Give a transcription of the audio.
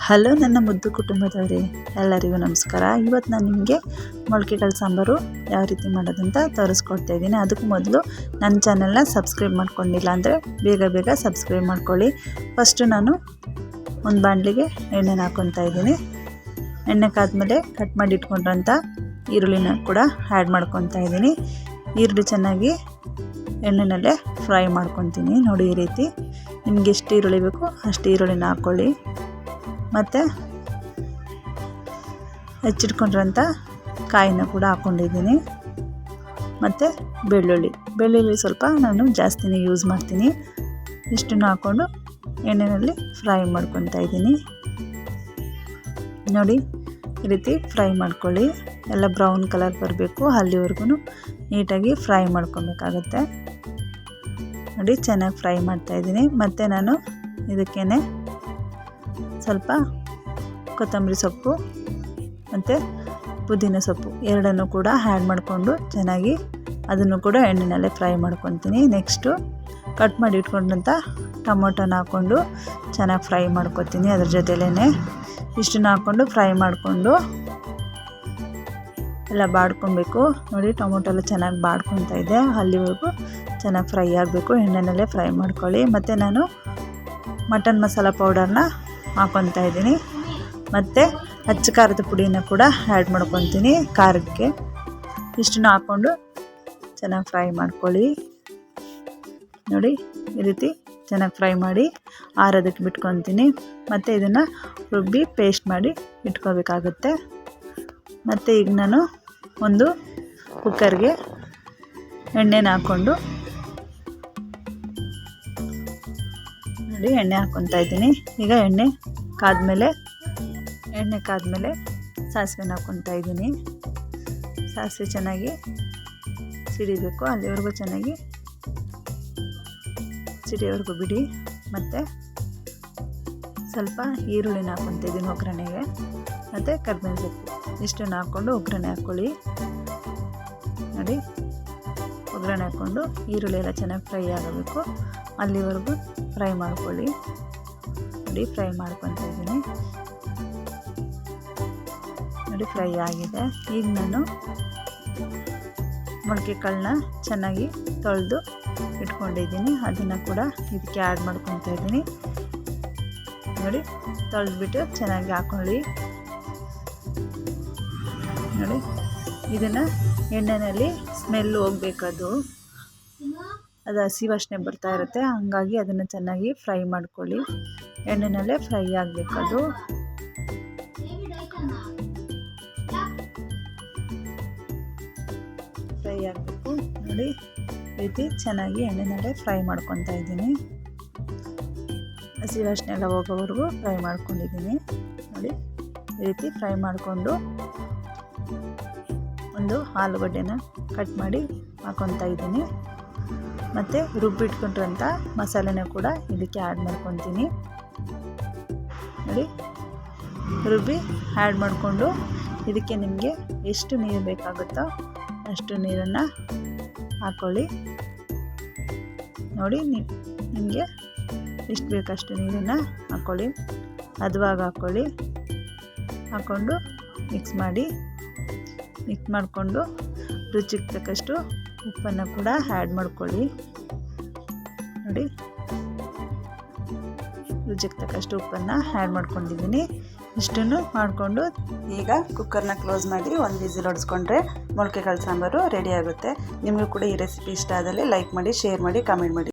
Hello ನನ್ನ ಮುದ್ದು ಕುಟುಂಬದವರೇ, ಎಲ್ಲರಿಗೂ ನಮಸ್ಕಾರ. ಇವತ್ತು ನಾನು ನಿಮಗೆ ಮೊಳಕೆಕಾಳು ಸಾಂಬಾರು ಯಾವ ರೀತಿ ಮಾಡೋದಂತ ತೋರಿಸ್ಕೊಡ್ತಾ ಇದ್ದೀನಿ. ಅದಕ್ಕೂ ಮೊದಲು ನನ್ನ ಚಾನಲ್ನ ಸಬ್ಸ್ಕ್ರೈಬ್ ಮಾಡ್ಕೊಂಡಿಲ್ಲ ಅಂದರೆ ಬೇಗ ಸಬ್ಸ್ಕ್ರೈಬ್ ಮಾಡ್ಕೊಳ್ಳಿ. ಫಸ್ಟು ನಾನು ಒಂದು ಬಾಣಲಿಗೆ ಎಣ್ಣೆನ ಹಾಕ್ಕೊತಾ ಇದ್ದೀನಿ. ಎಣ್ಣೆ ಕಾದ್ಮೇಲೆ ಕಟ್ ಮಾಡಿ ಇಟ್ಕೊಂಡ್ರಂಥ ಈರುಳ್ಳಿನ ಕೂಡ ಆ್ಯಡ್ ಮಾಡ್ಕೊತಾ ಇದ್ದೀನಿ. ಈರುಳ್ಳಿ ಚೆನ್ನಾಗಿ ಎಣ್ಣೆನಲ್ಲೇ ಫ್ರೈ ಮಾಡ್ಕೊತೀನಿ. ನೋಡಿ, ಈ ರೀತಿ ನಿಮ್ಗೆ ಎಷ್ಟು ಈರುಳ್ಳಿ ಬೇಕು ಅಷ್ಟು ಈರುಳ್ಳಿನ ಹಾಕ್ಕೊಳ್ಳಿ. ಮತ್ತು ಹೆಚ್ಚಿಟ್ಕೊಂಡಿರೋಂಥ ಕಾಯಿನ ಕೂಡ ಹಾಕ್ಕೊಂಡಿದ್ದೀನಿ. ಮತ್ತು ಬೆಳ್ಳುಳ್ಳಿ ಸ್ವಲ್ಪ ನಾನು ಜಾಸ್ತಿನೇ ಯೂಸ್ ಮಾಡ್ತೀನಿ. ಇಷ್ಟನ್ನು ಹಾಕ್ಕೊಂಡು ಎಣ್ಣೆಯಲ್ಲಿ ಫ್ರೈ ಮಾಡ್ಕೊತಾ ಇದ್ದೀನಿ. ನೋಡಿ, ಈ ರೀತಿ ಫ್ರೈ ಮಾಡ್ಕೊಳ್ಳಿ. ಎಲ್ಲ ಬ್ರೌನ್ ಕಲರ್ ಬರಬೇಕು, ಅಲ್ಲಿವರೆಗೂ ನೀಟಾಗಿ ಫ್ರೈ ಮಾಡ್ಕೊಬೇಕಾಗತ್ತೆ. ನೋಡಿ, ಚೆನ್ನಾಗಿ ಫ್ರೈ ಮಾಡ್ತಾಯಿದ್ದೀನಿ. ಮತ್ತು ನಾನು ಇದಕ್ಕೇ ಸ್ವಲ್ಪ ಕೊತ್ತಂಬರಿ ಸೊಪ್ಪು ಮತ್ತು ಪುದೀನ ಸೊಪ್ಪು ಎರಡನ್ನೂ ಕೂಡ ಆ್ಯಡ್ ಮಾಡಿಕೊಂಡು ಚೆನ್ನಾಗಿ ಅದನ್ನು ಕೂಡ ಎಣ್ಣೆನಲ್ಲೇ ಫ್ರೈ ಮಾಡ್ಕೊತೀನಿ. ನೆಕ್ಸ್ಟು ಕಟ್ ಮಾಡಿ ಇಟ್ಕೊಂಡಂಥ ಟೊಮೊಟೊನ ಹಾಕ್ಕೊಂಡು ಚೆನ್ನಾಗಿ ಫ್ರೈ ಮಾಡ್ಕೊತೀನಿ. ಅದ್ರ ಜೊತೆಲೇ ಇಷ್ಟನ್ನು ಹಾಕ್ಕೊಂಡು ಫ್ರೈ ಮಾಡಿಕೊಂಡು ಎಲ್ಲ ಬಾಡ್ಕೊಬೇಕು. ನೋಡಿ, ಟೊಮೊಟೊ ಎಲ್ಲ ಚೆನ್ನಾಗಿ ಬಾಡ್ಕೊತಾ ಇದೆ, ಅಲ್ಲಿವರೆಗೂ ಚೆನ್ನಾಗಿ ಫ್ರೈ ಆಗಬೇಕು. ಎಣ್ಣೆನಲ್ಲೇ ಫ್ರೈ ಮಾಡ್ಕೊಳ್ಳಿ. ಮತ್ತು ನಾನು ಮಟನ್ ಮಸಾಲ ಪೌಡರ್ನ ಹಾಕ್ಕೊತಾ ಇದ್ದೀನಿ. ಮತ್ತು ಅಚ್ಚ ಖಾರದ ಪುಡಿನ ಕೂಡ ಆ್ಯಡ್ ಮಾಡ್ಕೊತೀನಿ ಖಾರಕ್ಕೆ. ಇಷ್ಟನ್ನು ಹಾಕ್ಕೊಂಡು ಚೆನ್ನಾಗಿ ಫ್ರೈ ಮಾಡ್ಕೊಳ್ಳಿ. ನೋಡಿ, ಈ ರೀತಿ ಚೆನ್ನಾಗಿ ಫ್ರೈ ಮಾಡಿ ಆರೋದಕ್ಕೆ ಬಿಟ್ಕೊತೀನಿ. ಮತ್ತು ಇದನ್ನು ರುಬ್ಬಿ ಪೇಸ್ಟ್ ಮಾಡಿ ಇಟ್ಕೋಬೇಕಾಗುತ್ತೆ. ಮತ್ತು ಈಗ ನಾನು ಒಂದು ಕುಕ್ಕರ್ಗೆ ಎಣ್ಣೆನ ಹಾಕ್ಕೊಂಡು ನೋಡಿ ಎಣ್ಣೆ ಹಾಕ್ಕೊತಾ ಇದ್ದೀನಿ. ಈಗ ಎಣ್ಣೆ ಕಾದ್ಮೇಲೆ ಸಾಸಿವೆನ ಹಾಕ್ಕೊತಾ ಇದ್ದೀನಿ. ಸಾಸಿವೆ ಚೆನ್ನಾಗಿ ಸಿಡಿಬೇಕು, ಅಲ್ಲಿವರೆಗೂ ಚೆನ್ನಾಗಿ ಸಿಡಿಯೋವರೆಗೂ ಬಿಡಿ. ಮತ್ತು ಸ್ವಲ್ಪ ಈರುಳ್ಳಿನ ಹಾಕ್ಕೊತಾ ಇದ್ದೀನಿ ಒಗ್ಗರಣೆಗೆ. ಮತ್ತು ಕರಿಬೇವಿನ ಸೊಪ್ಪು ಇಷ್ಟನ್ನು ಹಾಕ್ಕೊಂಡು ಒಗ್ಗರಣೆ ಹಾಕ್ಕೊಳ್ಳಿ. ನೋಡಿ, ಒಗ್ಗರಣೆ ಹಾಕ್ಕೊಂಡು ಈರುಳ್ಳಿ ಎಲ್ಲ ಚೆನ್ನಾಗಿ ಫ್ರೈ ಆಗಬೇಕು, ಅಲ್ಲಿವರೆಗೂ ಫ್ರೈ ಮಾಡ್ಕೊಳ್ಳಿ. ನೋಡಿ, ಫ್ರೈ ಮಾಡ್ಕೊತಾ ಇದ್ದೀನಿ. ನೋಡಿ, ಫ್ರೈ ಆಗಿದೆ. ಈಗ ನಾನು ಮೊಳಕೆಕಾಳನ್ನ ಚೆನ್ನಾಗಿ ತೊಳೆದು ಇಟ್ಕೊಂಡಿದ್ದೀನಿ, ಅದನ್ನು ಕೂಡ ಇದಕ್ಕೆ ಆ್ಯಡ್ ಮಾಡ್ಕೊತಾ ಇದ್ದೀನಿ. ನೋಡಿ, ತೊಳೆದ್ಬಿಟ್ಟು ಚೆನ್ನಾಗಿ ಹಾಕ್ಕೊಳ್ಳಿ. ನೋಡಿ, ಇದನ್ನು ಎಣ್ಣೆಯಲ್ಲಿ ಸ್ಮೆಲ್ ಹೋಗ್ಬೇಕದು, ಅದು ಹಸಿ ವಾಸನೆ ಬರ್ತಾ ಇರುತ್ತೆ. ಹಂಗಾಗಿ ಅದನ್ನು ಚೆನ್ನಾಗಿ ಫ್ರೈ ಮಾಡ್ಕೊಳ್ಳಿ. ಎಣ್ಣೆನಲ್ಲೇ ಫ್ರೈ ಆಗಬೇಕದು. ಫ್ರೈ ಆಗಬೇಕು. ನೋಡಿ, ಈ ರೀತಿ ಚೆನ್ನಾಗಿ ಎಣ್ಣೆನಲ್ಲೇ ಫ್ರೈ ಮಾಡ್ಕೊತಾ ಇದ್ದೀನಿ. ಹಸಿ ವಾಸನೆ ಎಲ್ಲ ಹೋಗೋವರೆಗೂ ಫ್ರೈ ಮಾಡ್ಕೊಂಡಿದ್ದೀನಿ. ನೋಡಿ, ಈ ರೀತಿ ಫ್ರೈ ಮಾಡಿಕೊಂಡು ಒಂದು ಆಲೂಗಡ್ಡೆನ ಕಟ್ ಮಾಡಿ ಹಾಕ್ಕೊತಾ ಇದ್ದೀನಿ. ಮತ್ತು ರುಬ್ಬಿಟ್ಕೊಂಡಿರೋಂಥ ಮಸಾಲೆನ ಕೂಡ ಇದಕ್ಕೆ ಆ್ಯಡ್ ಮಾಡ್ಕೊತೀನಿ. ನೋಡಿ, ರುಬ್ಬಿ ಆ್ಯಡ್ ಮಾಡಿಕೊಂಡು ಇದಕ್ಕೆ ನಿಮಗೆ ಎಷ್ಟು ನೀರು ಬೇಕಾಗುತ್ತೋ ಅಷ್ಟು ನೀರನ್ನು ಹಾಕ್ಕೊಳ್ಳಿ. ನೋಡಿ, ನಿಮಗೆ ಎಷ್ಟು ಬೇಕಷ್ಟು ನೀರನ್ನು ಹಾಕ್ಕೊಳ್ಳಿ, ಹದವಾಗಿ ಹಾಕ್ಕೊಳ್ಳಿ. ಹಾಕ್ಕೊಂಡು ಮಿಕ್ಸ್ ಮಾಡಿಕೊಂಡು ರುಚಿಗೆ ತಕ್ಕಷ್ಟು ಉಪ್ಪನ್ನು ಕೂಡ ಆ್ಯಡ್ ಮಾಡ್ಕೊಳ್ಳಿ. ನೋಡಿ, ರುಚಿಗೆ ತಕ್ಕಷ್ಟು ಉಪ್ಪನ್ನು ಆ್ಯಡ್ ಮಾಡ್ಕೊಂಡಿದ್ದೀನಿ. ಇಷ್ಟನ್ನು ಮಾಡಿಕೊಂಡು ಈಗ ಕುಕ್ಕರ್ನ ಕ್ಲೋಸ್ ಮಾಡಿ ಒಂದು ವಿಸಿಲ್ ಹೊಡೆಸ್ಕೊಂಡ್ರೆ ಮೊಳಕೆಕಾಳು ಸಾಂಬಾರು ರೆಡಿ ಆಗುತ್ತೆ. ನಿಮಗೂ ಕೂಡ ಈ ರೆಸಿಪಿ ಇಷ್ಟ ಆದಲ್ಲಿ ಲೈಕ್ ಮಾಡಿ, ಶೇರ್ ಮಾಡಿ, ಕಾಮೆಂಟ್ ಮಾಡಿ.